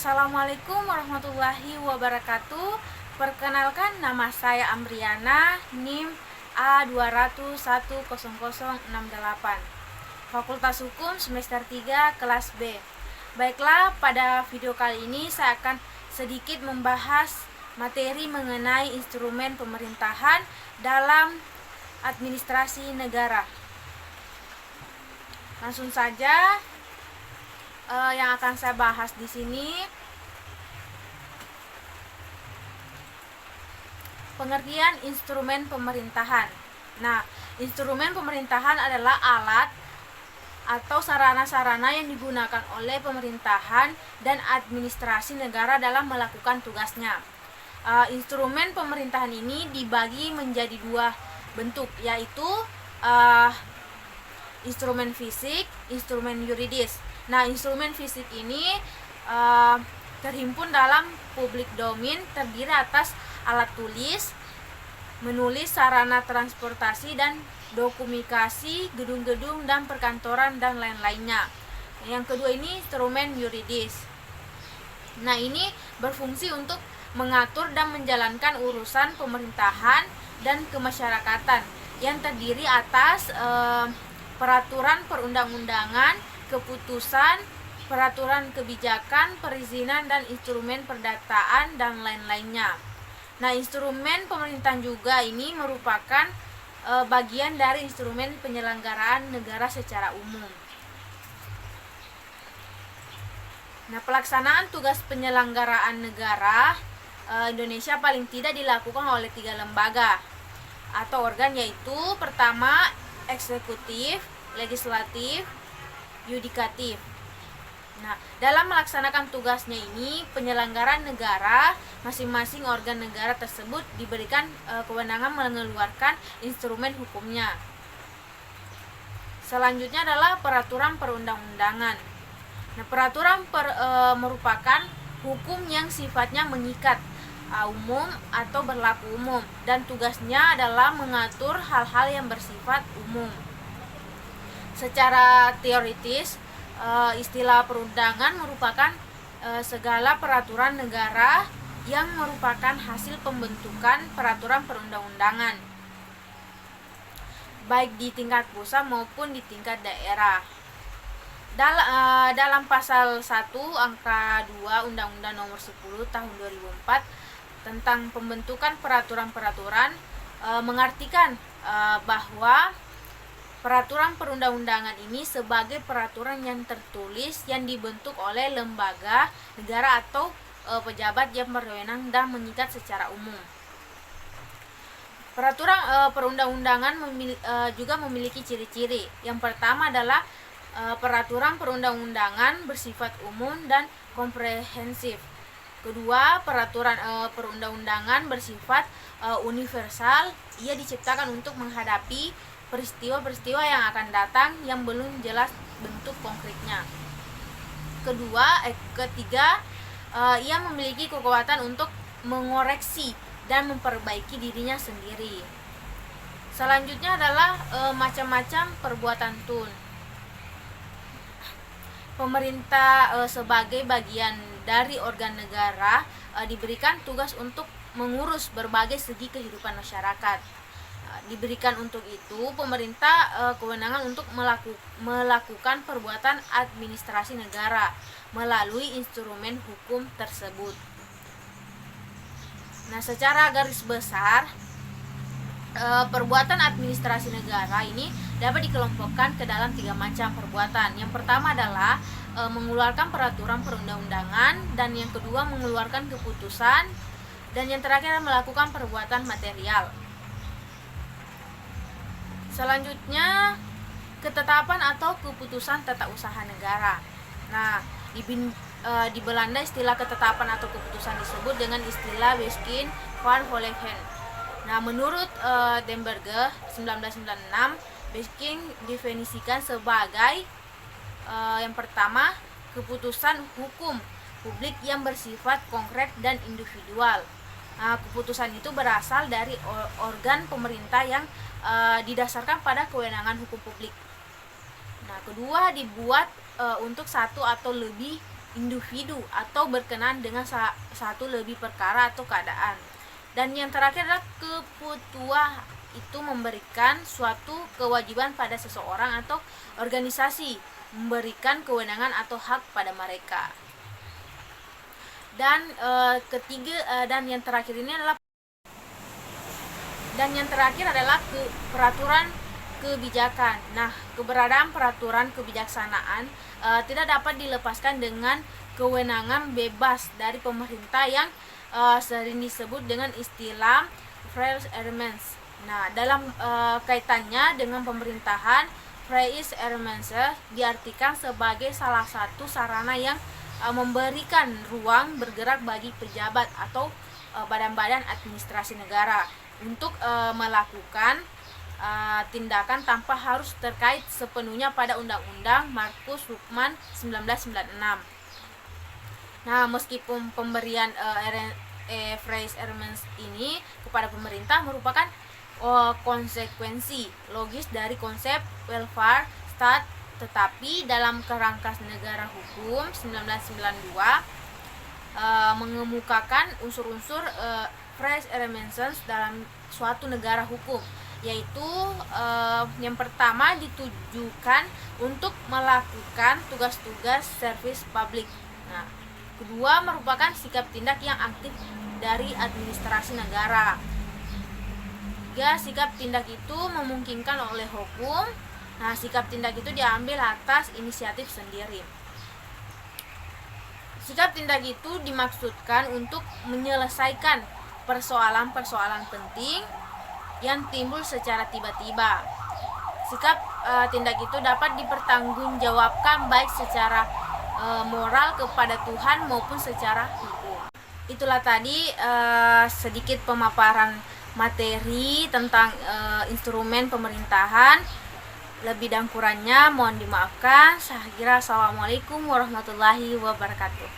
Assalamualaikum warahmatullahi wabarakatuh. Perkenalkan, nama saya Amriana, NIM A2010068, Fakultas Hukum semester 3 kelas B. Baiklah, pada video kali ini saya akan sedikit membahas materi mengenai instrumen pemerintahan dalam administrasi negara. Langsung saja, yang akan saya bahas di sini pengertian instrumen pemerintahan. Nah, instrumen pemerintahan adalah alat atau sarana-sarana yang digunakan oleh pemerintahan dan administrasi negara dalam melakukan tugasnya. Instrumen pemerintahan ini dibagi menjadi dua bentuk, yaitu instrumen fisik, instrumen yuridis. Nah, instrumen fisik ini terhimpun dalam public domain, terdiri atas alat tulis, menulis, sarana transportasi dan dokumentasi, gedung-gedung dan perkantoran dan lain-lainnya. Yang kedua ini instrumen yuridis. Nah, ini berfungsi untuk mengatur dan menjalankan urusan pemerintahan dan kemasyarakatan yang terdiri atas peraturan perundang-undangan, keputusan, peraturan kebijakan, perizinan, dan instrumen perdataan dan lain-lainnya. Nah, instrumen pemerintahan juga ini merupakan bagian dari instrumen penyelenggaraan negara secara umum. Nah, pelaksanaan tugas penyelenggaraan negara Indonesia paling tidak dilakukan oleh 3 lembaga atau organ, yaitu pertama eksekutif, legislatif, yudikatif. Nah, dalam melaksanakan tugasnya ini, penyelenggaraan negara, masing-masing organ negara tersebut diberikan kewenangan mengeluarkan instrumen hukumnya. Selanjutnya adalah peraturan perundang-undangan. Nah, peraturan merupakan hukum yang sifatnya mengikat, umum atau berlaku umum, dan tugasnya adalah mengatur hal-hal yang bersifat umum. Secara teoritis, istilah perundangan merupakan segala peraturan negara yang merupakan hasil pembentukan peraturan perundang-undangan, baik di tingkat pusat maupun di tingkat daerah. Dalam pasal 1 angka 2 Undang-Undang Nomor 10 Tahun 2004 tentang pembentukan peraturan-peraturan mengartikan bahwa peraturan perundang-undangan ini sebagai peraturan yang tertulis yang dibentuk oleh lembaga negara atau pejabat yang berwenang dan mengikat secara umum. Peraturan perundang-undangan juga memiliki ciri-ciri. Yang pertama adalah peraturan perundang-undangan bersifat umum dan komprehensif. Kedua, peraturan perundang-undangan bersifat universal. Ia diciptakan untuk menghadapi peristiwa-peristiwa yang akan datang yang belum jelas bentuk konkretnya. Ketiga, ia memiliki kekuatan untuk mengoreksi dan memperbaiki dirinya sendiri. Selanjutnya adalah macam-macam perbuatan tun. Pemerintah sebagai bagian dari organ negara diberikan tugas untuk mengurus berbagai segi kehidupan masyarakat. Diberikan untuk itu pemerintah kewenangan untuk melakukan perbuatan administrasi negara melalui instrumen hukum tersebut. Nah, secara garis besar perbuatan administrasi negara ini dapat dikelompokkan ke dalam 3 macam perbuatan. Yang pertama adalah mengeluarkan peraturan perundang-undangan, dan yang kedua mengeluarkan keputusan, dan yang terakhir melakukan perbuatan material. Selanjutnya, ketetapan atau keputusan tata usaha negara. Nah, di Belanda istilah ketetapan atau keputusan disebut dengan istilah Wetgeving van Volkeren. Nah, menurut Den Burger 1996, Wetgeving definisikan sebagai yang pertama, keputusan hukum publik yang bersifat konkret dan individual. Keputusan itu berasal dari organ pemerintah yang didasarkan pada kewenangan hukum publik. Nah, kedua, dibuat untuk satu atau lebih individu atau berkenaan dengan satu lebih perkara atau keadaan. Dan yang terakhir adalah keputuah, itu memberikan suatu kewajiban pada seseorang atau organisasi, memberikan kewenangan atau hak pada mereka. Dan dan yang terakhir adalah peraturan kebijakan. Nah, keberadaan peraturan kebijaksanaan tidak dapat dilepaskan dengan kewenangan bebas dari pemerintah yang sering disebut dengan istilah freie elements. Nah, dalam kaitannya dengan pemerintahan, freie elements diartikan sebagai salah satu sarana yang memberikan ruang bergerak bagi pejabat atau badan-badan administrasi negara untuk melakukan tindakan tanpa harus terkait sepenuhnya pada Undang-Undang Markus Huffman 1996. Nah, meskipun pemberian freie elements ini kepada pemerintah merupakan konsekuensi logis dari konsep welfare state, tetapi dalam kerangka negara hukum 1992 mengemukakan unsur-unsur freie elements dalam suatu negara hukum, yaitu yang pertama ditujukan untuk melakukan tugas-tugas servis publik. Nah, kedua merupakan sikap tindak yang aktif dari administrasi negara. Tiga, sikap tindak itu memungkinkan oleh hukum. Nah, sikap tindak itu diambil atas inisiatif sendiri. Sikap tindak itu dimaksudkan untuk menyelesaikan persoalan-persoalan penting yang timbul secara tiba-tiba. Sikap tindak itu dapat dipertanggungjawabkan baik secara moral kepada Tuhan maupun secara hukum. Itulah tadi sedikit pemaparan materi tentang instrumen pemerintahan. Lebih dan kurangnya mohon dimaafkan. Saya kira assalamualaikum warahmatullahi wabarakatuh.